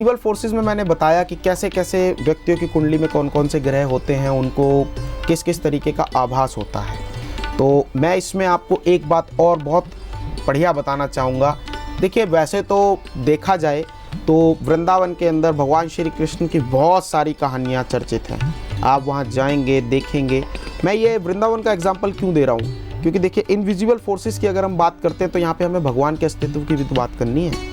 Visible forces में मैंने बताया कि कैसे कैसे व्यक्तियों की कुंडली में कौन कौन से ग्रह होते हैं, उनको किस किस तरीके का आभास होता है। तो मैं इसमें आपको एक बात और बहुत बढ़िया बताना चाहूँगा। देखिए, वैसे तो देखा जाए तो वृंदावन के अंदर भगवान श्री कृष्ण की बहुत सारी कहानियाँ चर्चित हैं। आप वहाँ जाएंगे, देखेंगे। मैं ये वृंदावन का एग्जाम्पल क्यों दे रहा हूँ, क्योंकि देखिए इनविजिबल फोर्सेस की अगर हम बात करते हैं तो यहाँ पे हमें भगवान के अस्तित्व की भी तो बात करनी है।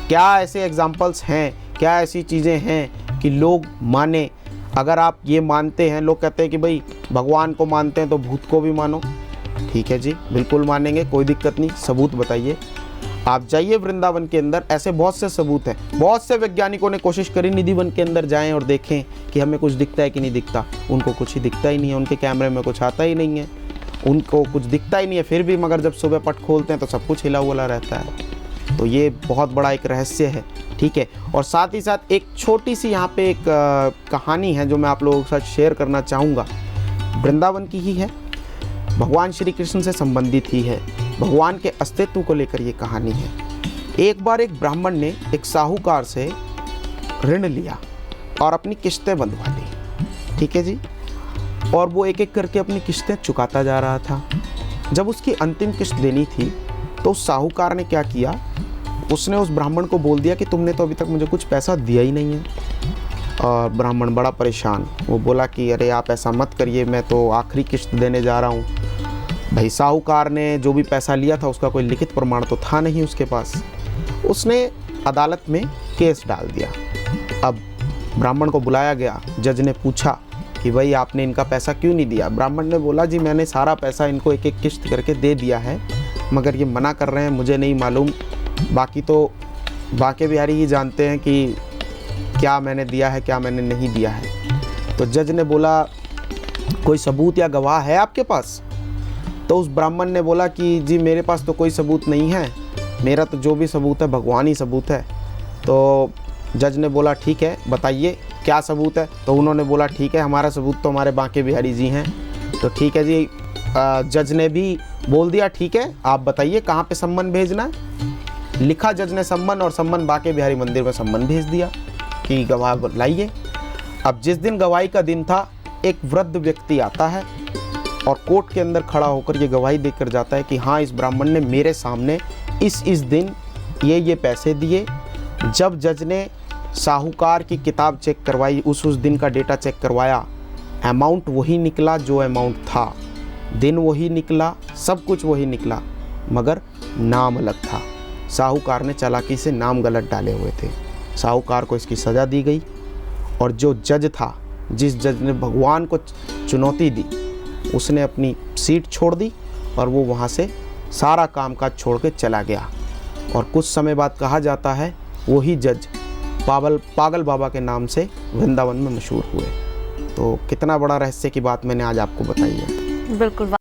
क्या ऐसे एग्जाम्पल्स हैं, क्या ऐसी चीज़ें हैं कि लोग माने। अगर आप ये मानते हैं, लोग कहते हैं कि भाई भगवान को मानते हैं तो भूत को भी मानो। ठीक है जी, बिल्कुल मानेंगे, कोई दिक्कत नहीं। सबूत बताइए। आप जाइए वृंदावन के अंदर, ऐसे बहुत से सबूत हैं। बहुत से वैज्ञानिकों ने कोशिश करी निधिवन के अंदर जाएं और देखें कि हमें कुछ दिखता है कि नहीं दिखता। उनको कुछ ही दिखता ही नहीं है, उनके कैमरे में कुछ आता ही नहीं है, उनको कुछ दिखता ही नहीं है। फिर भी मगर जब सुबह पट खोलते हैं तो सब कुछ हिला हुआ रहता है। तो ये बहुत बड़ा एक रहस्य है। ठीक है, और साथ ही साथ एक छोटी सी यहाँ पे एक कहानी है जो मैं आप लोगों के साथ शेयर करना चाहूँगा। वृंदावन की ही है, भगवान श्री कृष्ण से संबंधित ही है, भगवान के अस्तित्व को लेकर ये कहानी है। एक बार एक ब्राह्मण ने एक साहूकार से ऋण लिया और अपनी किस्तें बंधवा ली। ठीक है जी, और वो एक एक करके अपनी किस्तें चुकाता जा रहा था। जब उसकी अंतिम किस्त देनी थी तो उस साहूकार ने क्या किया, उसने उस ब्राह्मण को बोल दिया कि तुमने तो अभी तक मुझे कुछ पैसा दिया ही नहीं है। और ब्राह्मण बड़ा परेशान, वो बोला कि अरे आप ऐसा मत करिए, मैं तो आखिरी किस्त देने जा रहा हूँ। भाई साहूकार ने जो भी पैसा लिया था उसका कोई लिखित प्रमाण तो था नहीं उसके पास। उसने अदालत में केस डाल दिया। अब ब्राह्मण को बुलाया गया, जज ने पूछा कि भाई आपने इनका पैसा क्यों नहीं दिया। ब्राह्मण ने बोला जी मैंने सारा पैसा इनको एक एक किस्त करके दे दिया है, मगर ये मना कर रहे हैं, मुझे नहीं मालूम। बाकी तो बाके बिहारी ही जानते हैं कि क्या मैंने दिया है क्या मैंने नहीं दिया है। तो जज ने बोला कोई सबूत या गवाह है आपके पास। तो उस ब्राह्मण ने बोला कि जी मेरे पास तो कोई सबूत नहीं है, मेरा तो जो भी सबूत है भगवान ही सबूत है। तो जज ने बोला ठीक है बताइए क्या सबूत है। तो उन्होंने बोला ठीक है, हमारा सबूत तो हमारे बाके बिहारी जी हैं। तो ठीक है जी, जज ने भी बोल दिया ठीक है आप बताइए कहाँ पे सम्मन भेजना है। लिखा जज ने सम्मन, और सम्मन बाके बिहारी मंदिर में सम्मन भेज दिया कि गवाह लाइए। अब जिस दिन गवाही का दिन था, एक वृद्ध व्यक्ति आता है और कोर्ट के अंदर खड़ा होकर ये गवाही देकर जाता है कि हाँ इस ब्राह्मण ने मेरे सामने इस दिन ये पैसे दिए। जब जज ने साहूकार की किताब चेक करवाई, उस दिन का डेटा चेक करवाया, अमाउंट वही निकला जो अमाउंट था, दिन वही निकला, सब कुछ वही निकला, मगर नाम अलग था। साहूकार ने चालाकी से नाम गलत डाले हुए थे। साहूकार को इसकी सज़ा दी गई। और जो जज था, जिस जज ने भगवान को चुनौती दी, उसने अपनी सीट छोड़ दी और वो वहाँ से सारा कामकाज छोड़ के चला गया। और कुछ समय बाद कहा जाता है वही जज पागल बाबा के नाम से वृंदावन में मशहूर हुए। तो कितना बड़ा रहस्य की बात मैंने आज आपको बताई है। बिल्कुल।